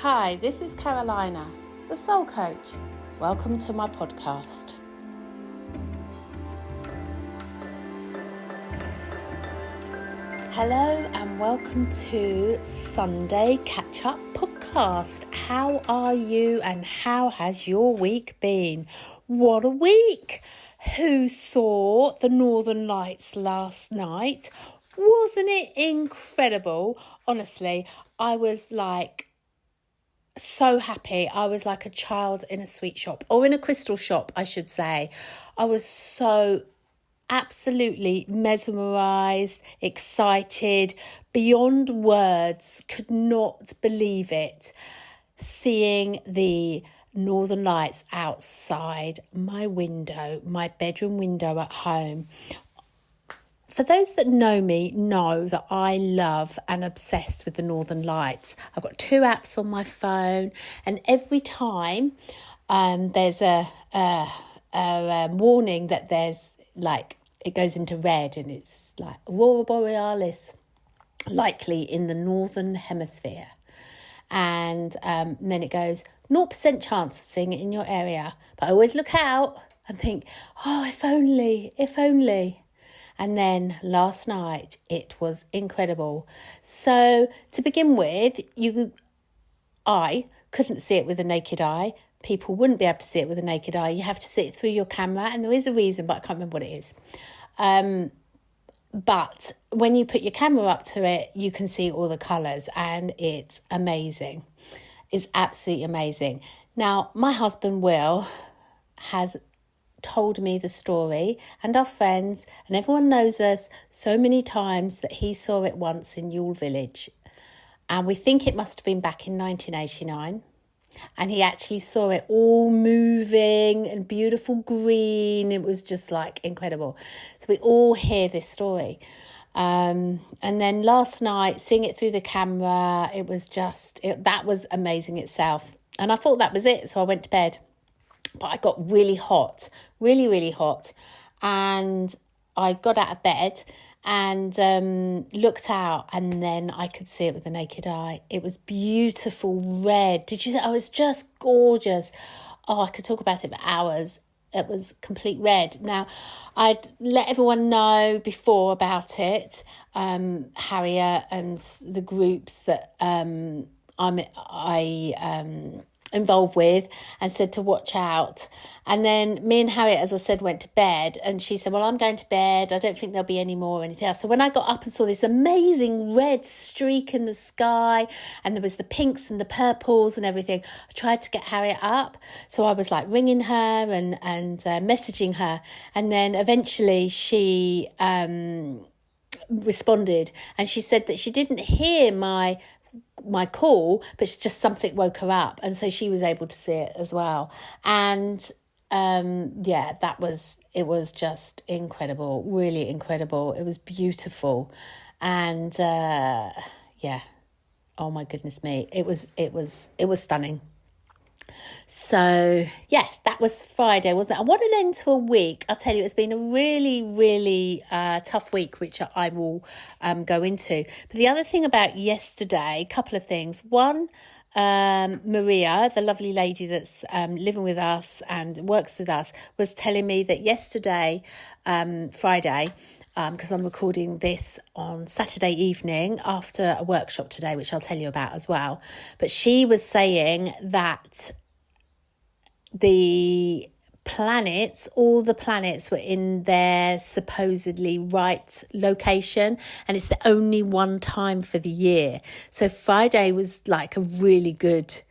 Hi, this is Carolina, the Soul Coach. Welcome to my podcast. Hello and welcome to Sunday Catchup podcast. How are you and how has your week been? What a week! Who saw the Northern Lights last night? Wasn't it incredible? Honestly, I was so happy. I was like a child in a sweet shop, or in a crystal shop, I should say. I was so absolutely mesmerised, excited, beyond words, could not believe it. Seeing the Northern Lights outside my window, my bedroom window at home. For those that know me, know that I love and obsessed with the Northern Lights. I've got 2 apps on my phone, and every time there's a warning that there's it goes into red, and it's like Aurora Borealis likely in the Northern Hemisphere. And then it goes 0% chance of seeing it in your area. But I always look out and think, oh, if only. And then last night, it was incredible. So to begin with, I couldn't see it with the naked eye. People wouldn't be able to see it with the naked eye. You have to see it through your camera. And there is a reason, but I can't remember what it is. But when you put your camera up to it, you can see all the colours, and it's amazing. It's absolutely amazing. Now, my husband, Will, has told me the story, and our friends, and everyone knows us so many times, that he saw it once in Yule Village. And we think it must have been back in 1989. And he actually saw it all moving and beautiful green. It was just incredible. So we all hear this story. And then last night, seeing it through the camera, it was that was amazing itself. And I thought that was it. So I went to bed. But I got really hot, really, really hot. And I got out of bed and looked out, and then I could see it with the naked eye. It was beautiful red. Did you see? Oh, it was just gorgeous. Oh, I could talk about it for hours. It was complete red. Now, I'd let everyone know before about it, Harriet and the groups that I involved with, and said to watch out. And then me and Harriet, as I said, went to bed, and she said, well, I'm going to bed. I don't think there'll be any more or anything else. So when I got up and saw this amazing red streak in the sky, and there was the pinks and the purples and everything, I tried to get Harriet up. So I was ringing her and messaging her. And then eventually she responded, and she said that she didn't hear my call, but just something woke her up, and so she was able to see it as well. And it was just incredible, really incredible. It was beautiful. And oh my goodness me, it was stunning. So that was Friday, wasn't it? And what an end to a week. I'll tell you, it's been a really, really tough week, which I will go into. But the other thing about yesterday, a couple of things. One, Maria, the lovely lady that's living with us and works with us, was telling me that yesterday, Friday, because I'm recording this on Saturday evening after a workshop today, which I'll tell you about as well. But she was saying that all the planets were in their supposedly right location, and it's the only one time for the year. So Friday was a really good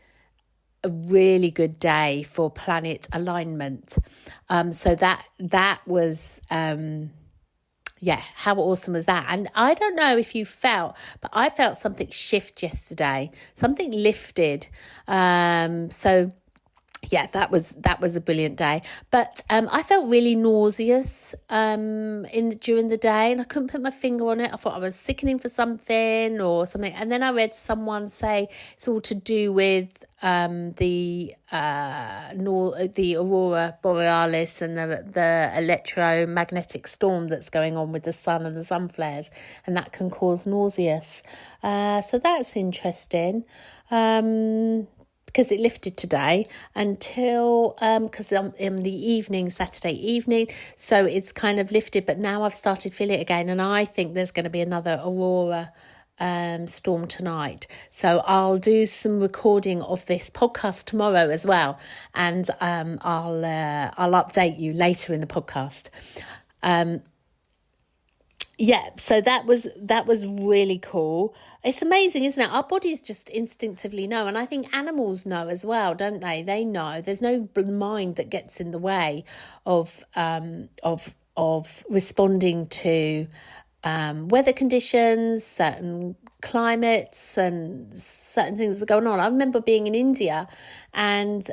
day for planet alignment. So that was how awesome was that? And I don't know if you felt, but I felt something shift yesterday, something lifted. So yeah, that was a brilliant day. But I felt really nauseous during the day, and I couldn't put my finger on it. I thought I was sickening for something or something, and then I read someone say it's all to do with the aurora borealis and the electromagnetic storm that's going on with the sun and the sun flares, and that can cause nauseous. So that's interesting. Because it lifted today until because I'm in the evening, Saturday evening, so it's kind of lifted, but now I've started feeling it again, and I think there's going to be another aurora storm tonight. So I'll do some recording of this podcast tomorrow as well, and I'll update you later in the podcast. Yeah, so that was really cool. It's amazing, isn't it? Our bodies just instinctively know, and I think animals know as well, don't they? They know. There's no mind that gets in the way of responding to weather conditions, certain climates, and certain things that are going on. I remember being in India, and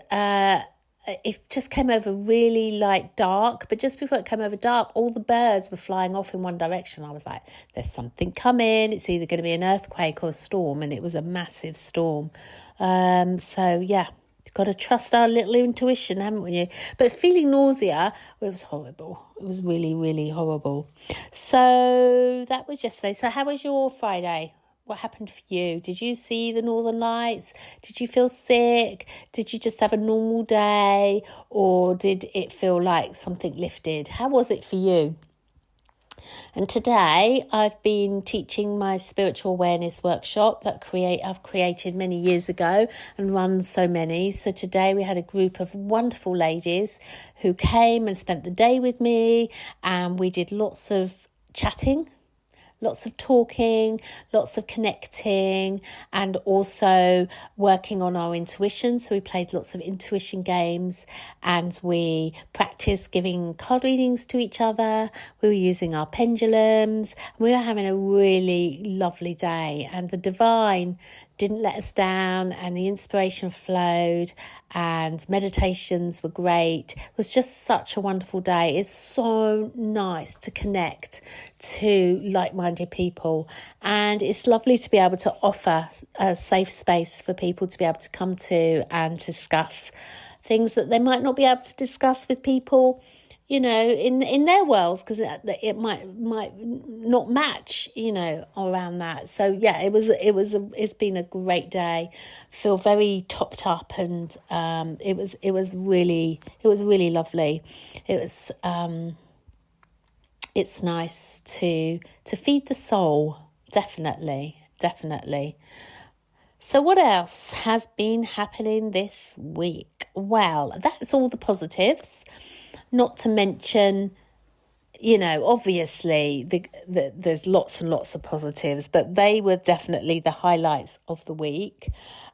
it just came over really dark, but just before it came over dark, all the birds were flying off in one direction. I was like, there's something coming. It's either going to be an earthquake or a storm, and it was a massive storm. So yeah, you've got to trust our little intuition, haven't we? But feeling nausea, it was horrible. It was really, really horrible. So that was yesterday. So how was your Friday? What happened for you? Did you see the Northern Lights? Did you feel sick? Did you just have a normal day? Or did it feel like something lifted? How was it for you? And today I've been teaching my spiritual awareness workshop that I've created many years ago and run so many. So today we had a group of wonderful ladies who came and spent the day with me, and we did lots of chatting, lots of talking, lots of connecting, and also working on our intuition. So we played lots of intuition games, and we practiced giving card readings to each other. We were using our pendulums. We were having a really lovely day, and the divine didn't let us down, and the inspiration flowed, and meditations were great. It was just such a wonderful day. It's so nice to connect to like-minded people, and it's lovely to be able to offer a safe space for people to be able to come to and discuss things that they might not be able to discuss with people, in their worlds, because it might not match, around that. So yeah, it's been a great day. Feel very topped up, and it was really lovely. It's nice to feed the soul, definitely. So what else has been happening this week? Well, that's all the positives. Not to mention, obviously there's lots and lots of positives, but they were definitely the highlights of the week.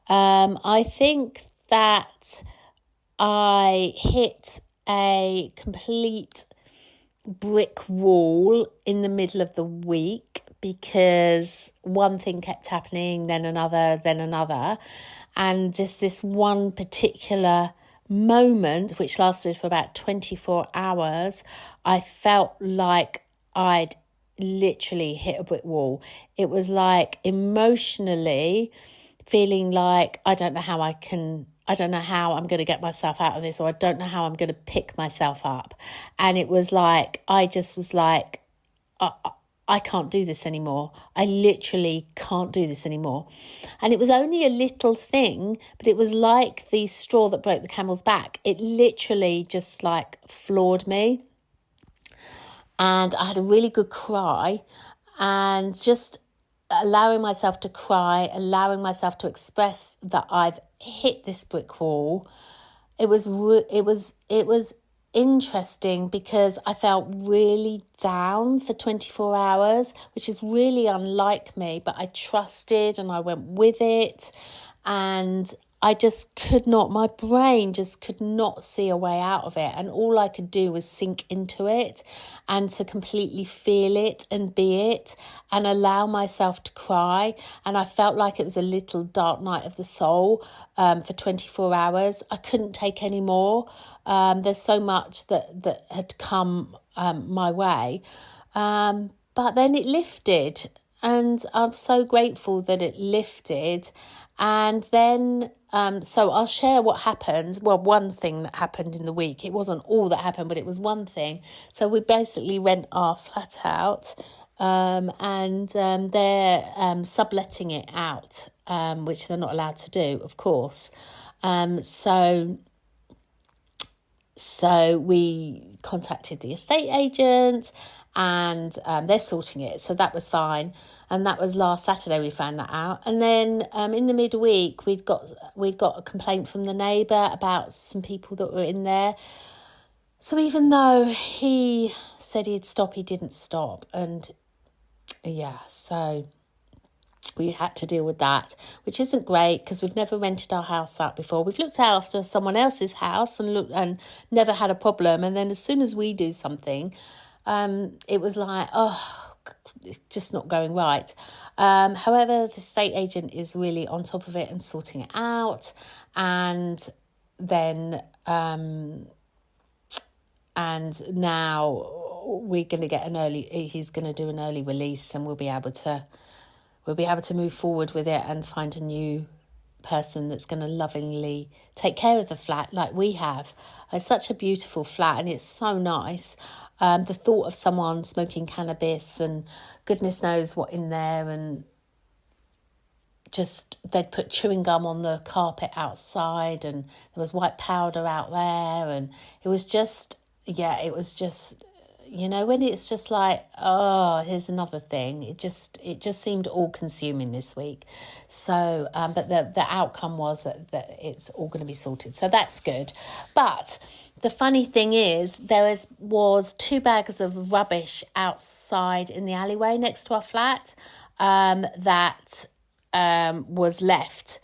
I think that I hit a complete brick wall in the middle of the week, because one thing kept happening, then another, and just this one particular moment, which lasted for about 24 hours, I felt like I'd literally hit a brick wall. It was like emotionally feeling like I don't know how I'm going to get myself out of this, or I don't know how I'm going to pick myself up. And it was like, I just was like, I can't do this anymore. I literally can't do this anymore. And it was only a little thing, but it was like the straw that broke the camel's back. It literally just floored me. And I had a really good cry, and just allowing myself to cry, allowing myself to express that I've hit this brick wall. It was interesting, because I felt really down for 24 hours, which is really unlike me, but I trusted and I went with it, and I just could not, my brain just could not see a way out of it. And all I could do was sink into it and to completely feel it and be it and allow myself to cry. And I felt like it was a little dark night of the soul for 24 hours. I couldn't take any more. There's so much that had come my way. But then it lifted. And I'm so grateful that it lifted. And then, so I'll share what happened. Well, one thing that happened in the week. It wasn't all that happened, but it was one thing. So we basically rent our flat out, and they're subletting it out, which they're not allowed to do, of course. So we contacted the estate agent, and they're sorting it, so that was fine. And that was last Saturday we found that out. And then in the midweek we'd got a complaint from the neighbour about some people that were in there. So even though he said he'd stop, he didn't stop. And yeah, so we had to deal with that, which isn't great because we've never rented our house out before. We've looked after someone else's house and never had a problem. And then as soon as we do something, it was like, it's just not going right. However, the estate agent is really on top of it and sorting it out. And then, and now we're going to get he's going to do an early release, and we'll be able to move forward with it and find a new person that's going to lovingly take care of the flat like we have. It's such a beautiful flat and it's so nice. The thought of someone smoking cannabis and goodness knows what in there, and just they'd put chewing gum on the carpet outside, and there was white powder out there, and it was just, when it's just like, oh, here's another thing. It just seemed all consuming this week. So, but the outcome was that it's all going to be sorted. So that's good. But the funny thing is, there was 2 bags of rubbish outside in the alleyway next to our flat that was left.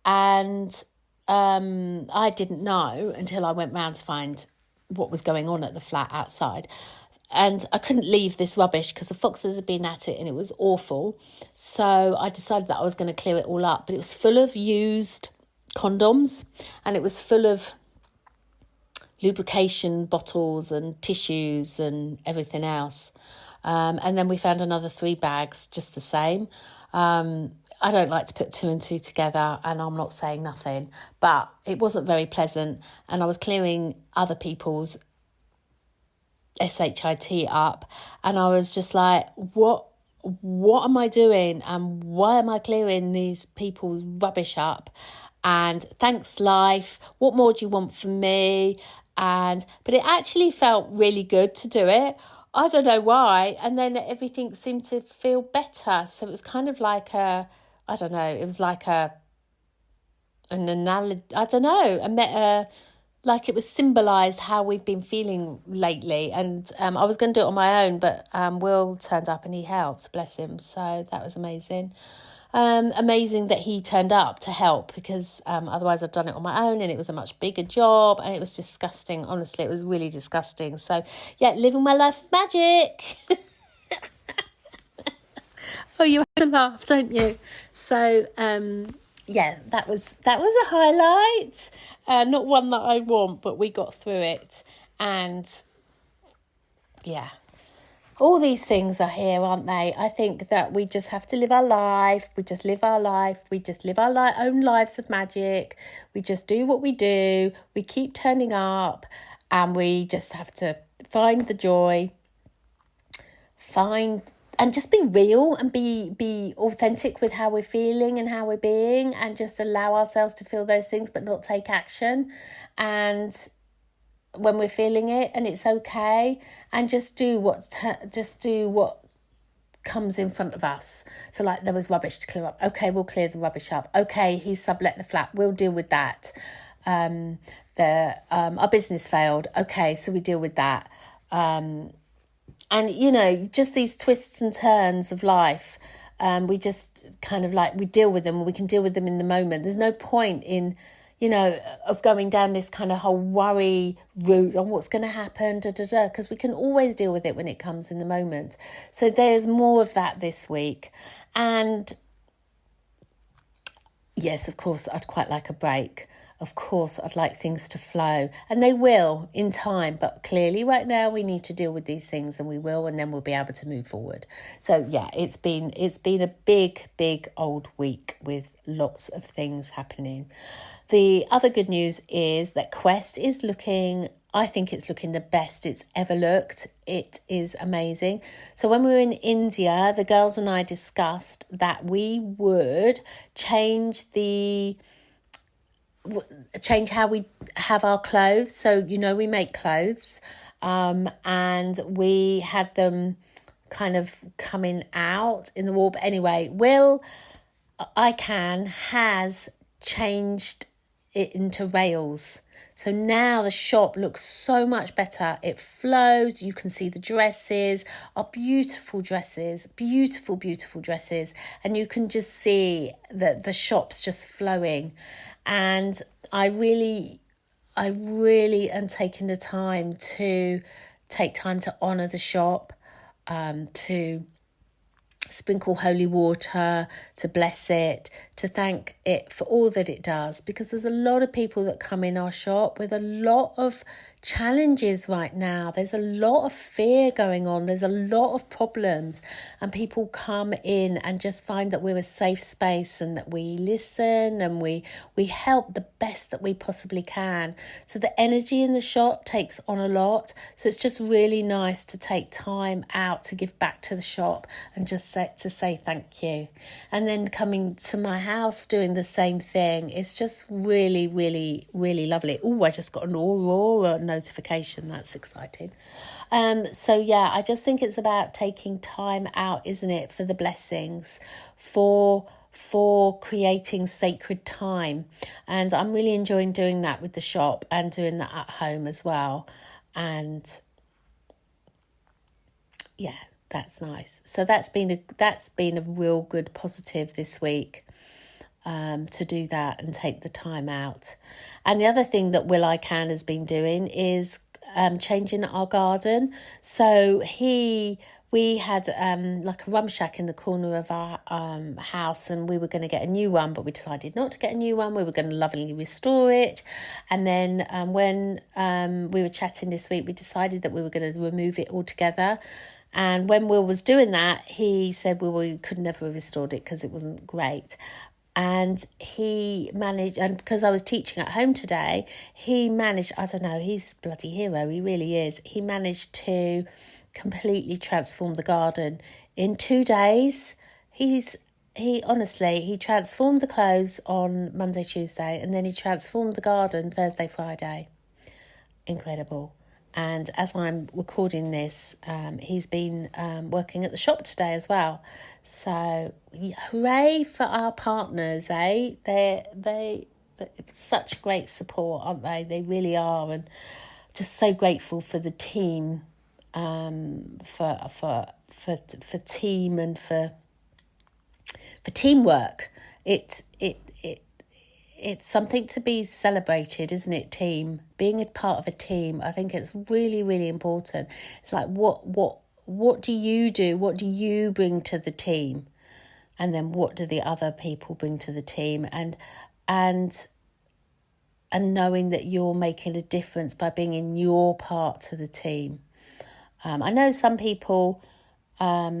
And I didn't know until I went round to find what was going on at the flat outside. And I couldn't leave this rubbish because the foxes had been at it and it was awful. So I decided that I was going to clear it all up. But it was full of used condoms, and it was full of lubrication bottles and tissues and everything else. And then we found another 3 bags just the same. I don't like to put 2 and 2 together, and I'm not saying nothing, but it wasn't very pleasant. And I was clearing other people's SHIT up, and I was just like, what am I doing, and why am I clearing these people's rubbish up? And thanks, life, what more do you want from me? But it actually felt really good to do it. I don't know why. And then everything seemed to feel better. So it was kind of like an analogy, I don't know, like it was symbolised how we've been feeling lately. And I was going to do it on my own, but Will turned up and he helped, bless him. So that was amazing. Amazing that he turned up to help, because otherwise I'd done it on my own and it was a much bigger job and it was disgusting. Honestly, it was really disgusting. So yeah, living my life of magic. Oh, you have to laugh, don't you? So yeah, that was a highlight. Not one that I want, but we got through it. And yeah, all these things are here, aren't they? I think that we just have to live our life. We just live our life. We just live our own lives of magic. We just do what we do. We keep turning up, and we just have to find the joy, and just be real and be authentic with how we're feeling and how we're being, and just allow ourselves to feel those things but not take action. And when we're feeling it, and it's okay, and just do what comes in front of us. So like, there was rubbish to clear up. Okay, we'll clear the rubbish up. Okay, he sublet the flat. We'll deal with that. Our business failed. Okay, so we deal with that. And, just these twists and turns of life. We just kind of like, we deal with them, we can deal with them in the moment. There's no point in, of going down this kind of whole worry route on what's going to happen, because we can always deal with it when it comes in the moment. So there's more of that this week. And yes, of course, I'd quite like a break. Of course, I'd like things to flow, and they will in time. But clearly right now we need to deal with these things, and we will, and then we'll be able to move forward. So yeah, it's been a big old week with lots of things happening. The other good news is that Quest is looking, I think it's looking the best it's ever looked. It is amazing. So when we were in India, the girls and I discussed that we would change how we have our clothes. So, we make clothes, and we had them kind of coming out in the wall. But anyway, has changed it into rails. So now the shop looks so much better. It flows. You can see the dresses are beautiful dresses, beautiful dresses. And you can just see that the shop's just flowing. And I really am taking the time to honour the shop, to sprinkle holy water, to bless it, to thank it for all that it does, because there's a lot of people that come in our shop with a lot of challenges right now. There's a lot of fear going on. There's a lot of problems, and people come in and just find that we're a safe space, and that we listen and we help the best that we possibly can. So the energy in the shop takes on a lot. So it's just really nice to take time out to give back to the shop and just say thank you. And then coming to my house doing the same thing. It's just really lovely. Oh, I just got an Aurora notification. That's exciting. So yeah, I just think it's about taking time out, isn't it, for the blessings, for creating sacred time. And I'm really enjoying doing that with the shop and doing that at home as well. And yeah, that's nice. So that's been a real good positive this week, to do that and take the time out. And the other thing that Will I Can has been doing is changing our garden. So we had like a rum shack in the corner of our house, and we were going to get a new one, but we decided not to get a new one. We were going to lovingly restore it. And then when we were chatting this week, we decided that we were going to remove it altogether. And when Will was doing that, he said, well, we could never have restored it because it wasn't great. And he managed, and because I was teaching at home today, he managed, I don't know, he's a bloody hero, he really is. He managed to completely transform the garden in 2 days. He transformed the clothes on Monday, Tuesday, and then he transformed the garden Thursday, Friday. Incredible. And as I'm recording this, he's been working at the shop today as well. So hooray for our partners, eh? They're such great support, aren't they? They really are, and just so grateful for the team, for team and for teamwork. It's something to be celebrated, isn't it? Team, being a part of a team, I think it's really important. It's like what do you do? What do you bring to the team? And then what do the other people bring to the team? And knowing that you're making a difference by being in your part to the team. I know some people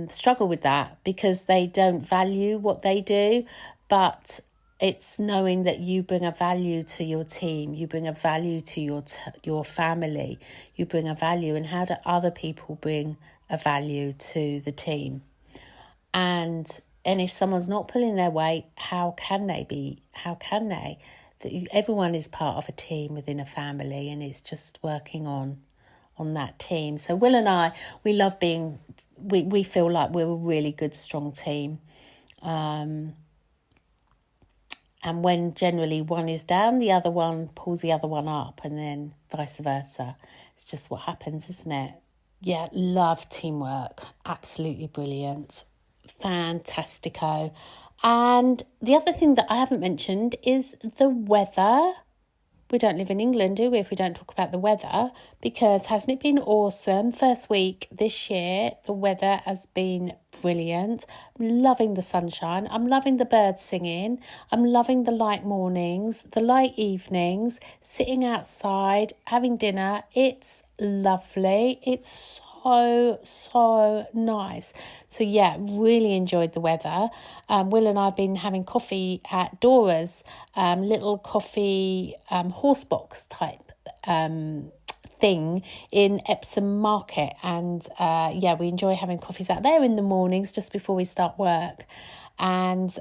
struggle with that because they don't value what they do, but it's knowing that you bring a value to your team, you bring a value to your family, you bring a value, and how do other people bring a value to the team? And if someone's not pulling their weight, how can they? Everyone is part of a team within a family, and it's just working on that team. So Will and I, we love being, we feel like we're a really good, strong team. And when generally one is down, the other one pulls the other one up, and then vice versa. It's just what happens, isn't it? Yeah, love teamwork. Absolutely brilliant. fantastico. And the other thing that I haven't mentioned is the weather. We don't live in England, do we, if we don't talk about the weather? Because hasn't it been awesome? First week this year, the weather has been brilliant. I'm loving the sunshine. I'm loving the birds singing. I'm loving the light mornings, the light evenings, sitting outside, having dinner. It's lovely. It's so nice. So yeah, really enjoyed the weather. Will and I have been having coffee at Dora's little coffee horse box type thing in Epsom Market, and yeah, we enjoy having coffees out there in the mornings just before we start work. And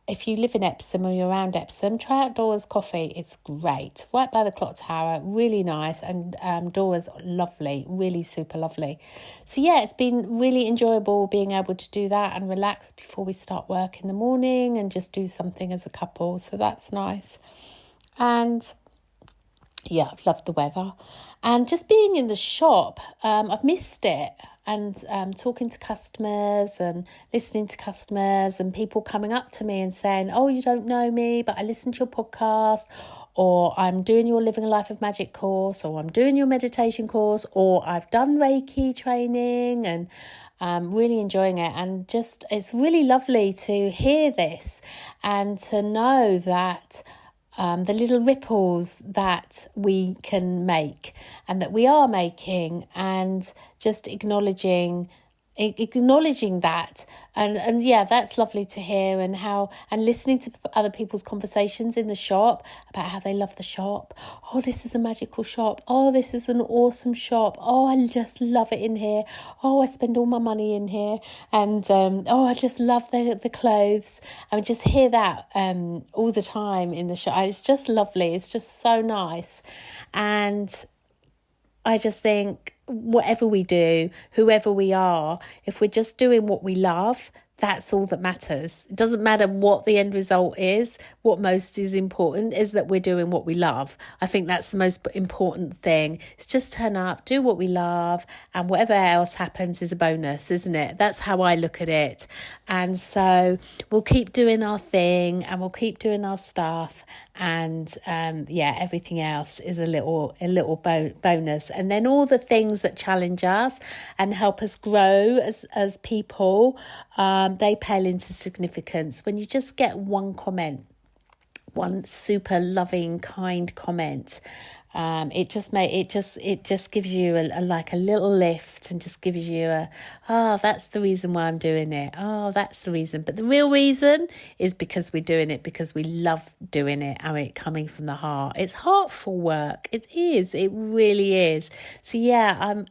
if you live in Epsom or you're around Epsom, try out Dora's coffee. It's great, right by the clock tower, really nice, and Dora's lovely, really super lovely. So yeah, it's been really enjoyable being able to do that and relax before we start work in the morning and just do something as a couple. So that's nice. And yeah, I've loved the weather. And just being in the shop, I've missed it. And talking to customers and listening to customers and people coming up to me and saying, oh, you don't know me, but I listened to your podcast, or I'm doing your Living a Life of Magic course, or I'm doing your meditation course, or I've done Reiki training, and really enjoying it. And just, it's really lovely to hear this and to know that the little ripples that we can make and that we are making, and just acknowledging that, and yeah, that's lovely to hear. And how, and listening to other people's conversations in the shop about how they love the shop. Oh, this is a magical shop. Oh, this is an awesome shop. Oh, I just love it in here. Oh, I spend all my money in here. And oh, I just love the clothes. I would just hear that all the time in the shop. It's just lovely. It's just so nice. And I just think whatever we do, whoever we are, if we're just doing what we love, that's all that matters. It doesn't matter what the end result is. What most is important is that we're doing what we love. I think that's the most important thing. It's just turn up, do what we love, and whatever else happens is a bonus, isn't it? That's how I look at it. And so we'll keep doing our thing and we'll keep doing our stuff. And yeah, everything else is a little bonus. And then all the things that challenge us and help us grow as people, they pale into significance. When you just get one comment, one super loving, kind comment, it just gives you a little lift, and just gives you that's the reason why I'm doing it. Oh, that's the reason. But the real reason is because we're doing it because we love doing it. I mean, coming from the heart. It's heartful work. It is. It really is. So yeah,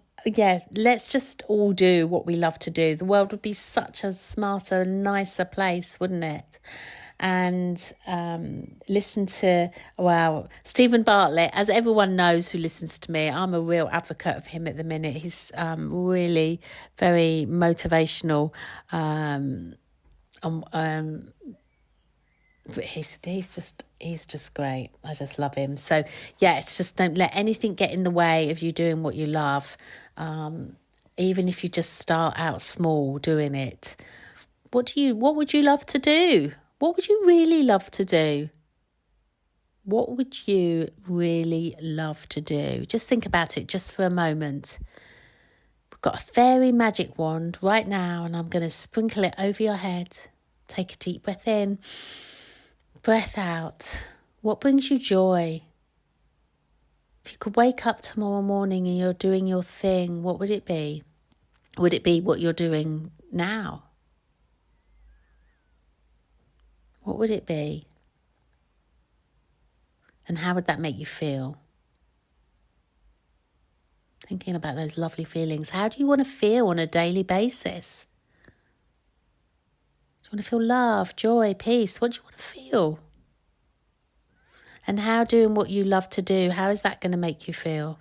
let's just all do what we love to do. The world would be such a smarter, nicer place, wouldn't it? And listen to, Stephen Bartlett, as everyone knows who listens to me, I'm a real advocate of him at the minute. He's really very motivational. He's just great. I just love him. So yeah, it's just, don't let anything get in the way of you doing what you love. Even if you just start out small doing it. What would you love to do? What would you really love to do? What would you really love to do? Just think about it just for a moment. We've got a fairy magic wand right now, and I'm going to sprinkle it over your head. Take a deep breath in, breath out. What brings you joy? If you could wake up tomorrow morning and you're doing your thing, what would it be? Would it be what you're doing now? What would it be? And how would that make you feel? Thinking about those lovely feelings. How do you want to feel on a daily basis? Do you want to feel love, joy, peace? What do you want to feel? And how doing what you love to do, how is that going to make you feel?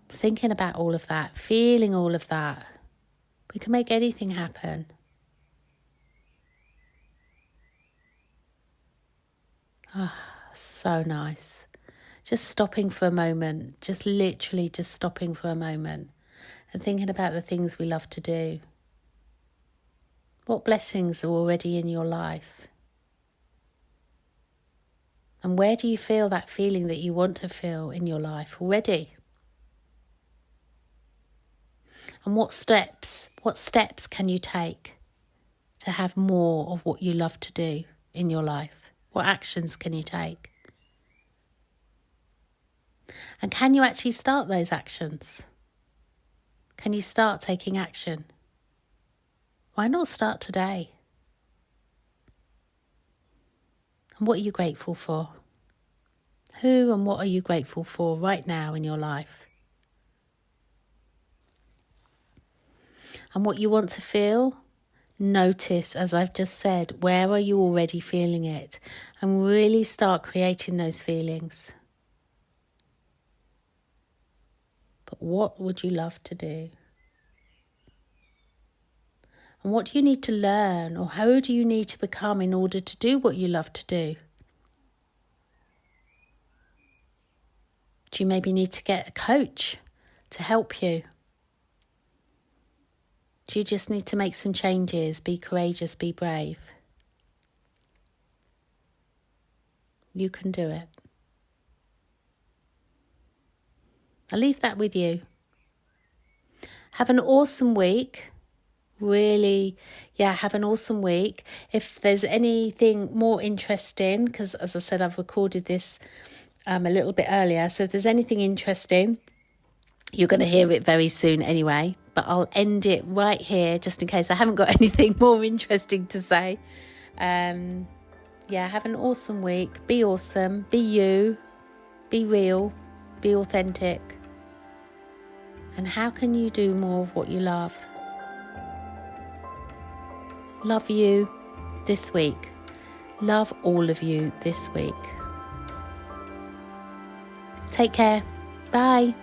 Thinking about all of that, feeling all of that. We can make anything happen. So nice. Just stopping for a moment, just literally just stopping for a moment and thinking about the things we love to do. What blessings are already in your life? And where do you feel that feeling that you want to feel in your life already? And what steps can you take to have more of what you love to do in your life? What actions can you take? And can you actually start those actions? Can you start taking action? Why not start today? And what are you grateful for? Who and what are you grateful for right now in your life? And what you want to feel, notice, as I've just said, where are you already feeling it? And really start creating those feelings. But what would you love to do? And what do you need to learn, or how do you need to become in order to do what you love to do? Do you maybe need to get a coach to help you? Do you just need to make some changes, be courageous, be brave? You can do it. I'll leave that with you. Have an awesome week. Really, have an awesome week. If there's anything more interesting, because as I said, I've recorded this a little bit earlier. So if there's anything interesting, you're going to hear it very soon anyway. But I'll end it right here just in case I haven't got anything more interesting to say. Have an awesome week. Be awesome. Be you. Be real. Be authentic. And how can you do more of what you love? Love you this week. Love all of you this week. Take care. Bye.